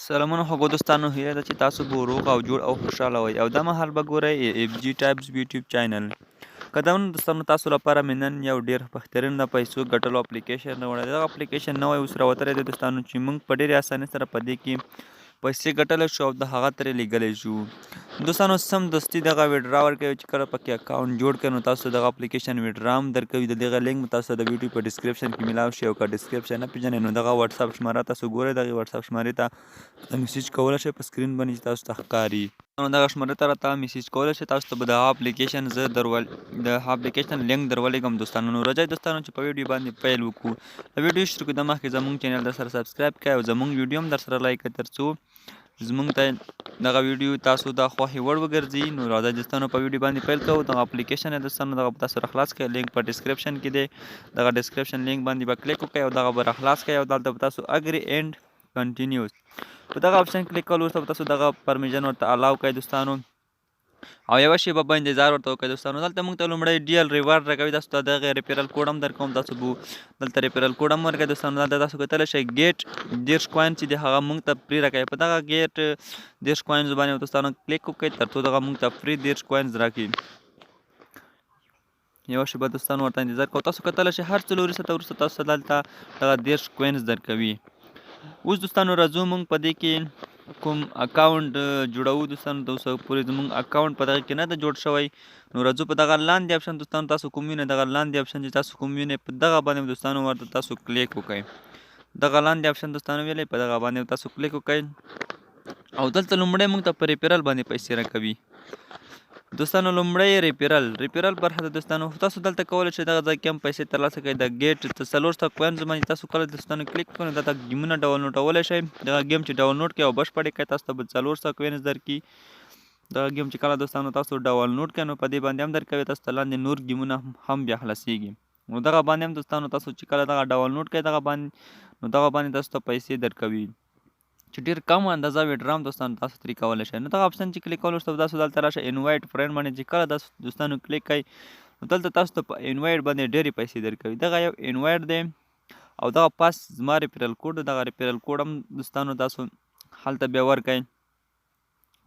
سلامونه خوږو دوستانو، هیله ده چې تاسو به روغ او جوړ او خوشحاله وئ او دا مهال به ګورئ اف جي ټایپس یوټیوب چینل. که دا دوستانو تاسو لپاره مې نن یو ډېر بهترین د پیسو ګټلو اپلیکیشن راوړی دی. دغه اپلیکیشن نوی اوس راوتلی دی دوستانو چې موږ په ډېرې اسانۍ سره په دې کې پیسې ګټلی شو او د هغه ترې لیږلی شو. دوستانو سمدستي دغه ویډرا ورکوي چې کله پکې اکاونټ جوړ کړئ نو تاسو دغه اپلیکیشن ویډرا هم درکوي. د دغه لینک به تاسو د ویډیو په ډسکرپشن کې میلاو شي او که ډسکرپشن نه پېژنئ نو دغه واتساپ شماره تاسو ګورئ. دغې واتساپ شمارې ته میسیج کولی شئ په سکرین باندې چې تاسو ته ښکاري. نو دغه شمارې ته راته میسیج کولی شئ. تاسو ته به دغه اپلیکیشن د اپلیکیشن لینک درولېږم دوستانو. نو راځئ دوستانو چې په ویډیو باندې پیل وکړو. د ویډیو شروع کېدو مخکې زموږ چینل در سره سبسکرایب کړئ او زموږ ویډیو هم در سره لایک کړئ تر څو زموږ ته دغه ویډیو تاسو د خوښې وړ وګرځي. نو راځئ دوستانو په ویډیو باندې پیل کوو. دغه اپلیکیشن یې دوستانو دغه تاسو راخلاص کړئ، لینک په ډسکرپشن کې دی. دغه ډسکرپشن لینک باندې به کلیک وکړئ او دغه به راخلاص کړئ او دلته به تاسو اګري اینډ کنټینیوز په دغه آپشن کلیک کولو وروسته به تاسو دغه پرمیشن ورته الاو کړئ دوستانو او یوه شیبه به انتظار ورته وکړئ دوستانو. دلته موږ ته لومړی ډیل ریوارډ راکوي. تاسو ته دغه ریفرل کوډ هم درکوم. تاسو به دلته ریفرل کوډ هم ورکوئ دوستانو. دلته تاسو کتلی شئ ګیټ 10 کوین چې دی هغه موږ ته فری راکوي. په دغه ګیټ 10 کوینز باندې دوستانو کلیک وکړئ تر څو دغه موږ ته فری 10 کوینز راکړي. یوه شیبه دوستانو ورته انتظار کوو. تاسو کتلی شئ هر څه وروسته تاسو ته دلته دغه 10 کوینز درکوي. اوس دوستانو راځو موږ په دې کې کوم اکاونټ جوړوو دوستانو. د اوسه پورې زموږ اکاونټ په دغه کې نه ده جوړ شوی. نو راځو په دغه لاندې اپشن دوستانو تاسو کوم وینئ، دغه لاندې اپشن چې تاسو کوم وینئ په دغه باندې دوستانو ورته تاسو کلیک وکړئ. دغه لاندې اپشن دوستانو ویلی په دغه باندې تاسو کلیک وکړئ او دلته لومړی موږ ته په ریفرل باندې پیسې راکوي دوستانو. لومړی ریفرل برخه ده دوستانو. تاسو دلته کولی شئ دغه ځای کې هم پیسې ترلاسه کړئ. د ګیټ 400 کوینز باندې تاسو کله دوستانو کلیک کړئ نو دلته ګیمونه ډاونلوډولی شئ. دغه گیم چې ډاونلوډ کړئ او بشپړ کړئ تاسو ته به 400 کوینز درکړي. دغه گیم چې کله دوستانو تاسو ډاونلوډ کړئ نو په دې باندې هم درکوي. تاسو ته لاندې نور گیمونه هم بیا خلاصیږي. نو دغه باندې هم دوستانو تاسو چې کله دغه ډاونلوډ کړئ دغه باندې تاسو ته پیسې درکوي چې ډېر کم اندازه ویډرا هم دوستانو تاسو ترې کولی شئ. نو دغه اپشن چې کلیک کولو وروسته تاسو دلته راشئ انوایټ فرینډ باندې چې کله دوستانو کلیک کړئ نو دلته تاسو ته په انوایټ باندې ډېرې پیسې درکوي. دغه یو انوایټ دی او دغه پاس زما ریفرل کوډ دغه ریفرل کوډ هم دوستانو تاسو هلته بیا ورکئ.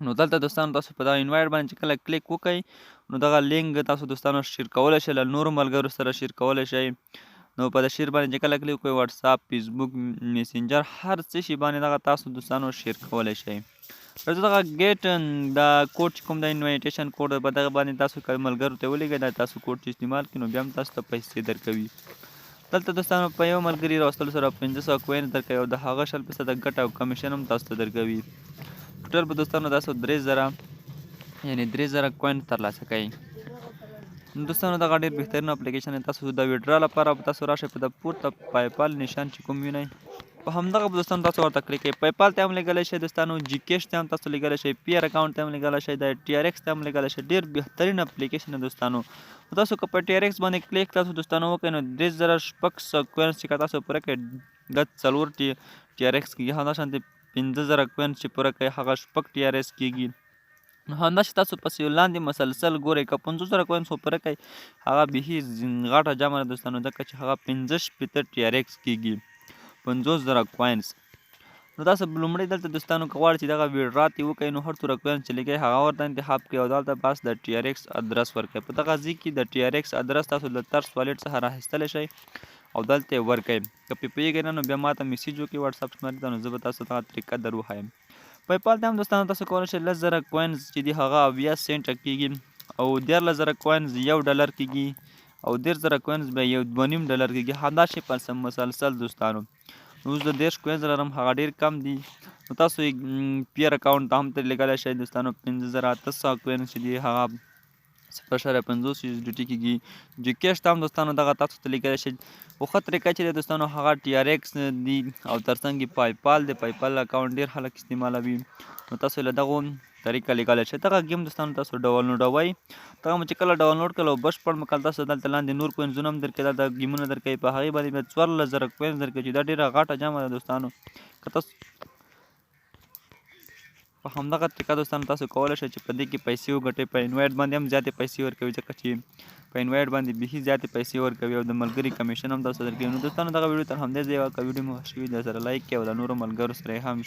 نو دلته دوستانو تاسو په دغه انوایټ باندې چې کله کلیک وکړئ نو دغه لینک تاسو دوستانو شیر کولی شئ، له نورو ملګرو سره شیر کولی شئ. نو په د شیر باندې چې کله کلیک وکړئ واتساپ، فیسبوک، میسنجر هر څه شي باندې دغه تاسو دوستانو شیر کولی شئ. راځو دغه ګیټ دا کوډ چې کوم د انویټیشن کوډ په دغه باندې تاسو که ملګرو ته ولیږئ دا تاسو کوډ چې استعمال کړئ نو بیا هم تاسو ته پیسې درکوي. دلته دوستانو په یو ملګري راوستلو سره 500 کوینز درکوي او د هغه 0% ګټه او کمیشن هم تاسو ته درکوي. ټوټل به دوستانو تاسو 3000 یعنې 3000 کوین ترلاسه کوئ. نو دوستانو دغه ډېر بهترین اپلیکیشن دی. تاسو د ویډرا لپاره به تاسو راشئ په د پورته پایپال نشان چې کوم وینئ په همدغه به دوستانو تاسو ورته کلیک کړئ. پایپال ته هم لیږلی شئ دوستانو، جي کیش ته هم تاسو لیږلی شئ، پیر اکاونټ ته هم لیږلی شئ، د ټي آر ایکس ته هم لیږلی شئ. ډېر بهترین اپلیکیشن دی دوستانو. تاسو که په ټي آر ایکس باندې کلیک تاسو دوستانو وکړئ نو 3600 کوینز چې که تاسو پوره کړئ دا 4 ټي آر ایکس کېږي. همداشانتې 5000 کوینز چې پوره کړئ هغه 6 ټي آر ایکس کېږي. نو همداسې تاسو پسې لاندې مسلسل ګورئ که 500 کوینز خو پوره کړئ هغه بیخي غټه جمع ده دوستانو ځکه چې هغه 15 ټي آر ایکس کېږي 50000 کوینز. نو تاسو لومړی دلته دوستانو که غواړئ چې دغه ویډرا ترې وکړئ نو هر څومره کوینز چې لیږئ هغه ورته انتخاب کړئ او دلته بس د ټي آر ایکس ادرس ورکړئ. په دغه ځای کې د ټي آر ایکس ادرس تاسو د ترس والټ څخه راخیستلی شئ او دلته یې ورکړئ. که پرې پوهېږئ نه نو بیا ما ته میسیج وکړئ واتساپ شمارې ته نو زه به تاسو دغه طریقه در وښایم. پیپال ته هم دوستانو تاسو کولی شئ 10,000 کوینز چې دي هغه 80 سنټه کېږي او 14,000 کوینز $1 کېږي او 10,000 کوینز بیا $2.5 کېږي. همدا شی په مسلسل دوستانو. اوس د 10 کوینز لرم هغه ډېر کم دي نو تاسو پیر اکاونټ ته هم ترې لیږلی شئ دوستانو. 5800 کوینز چې دي هغه 0.50 USDT کېږي. جي کیش ته هم دوستانو دغه تاسو ته لیږلی شئ. خو ښه طریقه چې دی دوستانو هغه ټي آر ایکس دي او ترڅنګ یې پایپال دی. پایپال اکاونټ ډېر خلک استعمالوي نو تاسو له دغو طریقه لیږلی شئ. دغه ګیم دوستانو تاسو ډاونلوډوئ. دغه مو چې کله ډاونلوډ کړل او بشپړ مو کړل تاسو دلته لاندې نور کوینزونه هم درکوي، دلته ګیمونه درکوي، په هغې باندې بیا 14,000 کوینز درکوي چې دا ډېره غټه جمع ده دوستانو. که تاسو په همدغه طریقه دوستانو تاسو کولی شئ چې په دې کې پیسې وګټئ. په انوایټ باندې هم زیاتې پیسې ورکوي ځکه چې په انوایټ باندې بیخي زیاتې پیسې ورکوي او د ملګري کمیشن هم تاسو درکوي. نو دوستانو دغه ویډیو تر همدې ځایه وه. که ویډیو مو خوښ شوي د سره لایک کړئ او د نورو ملګرو سره یې هم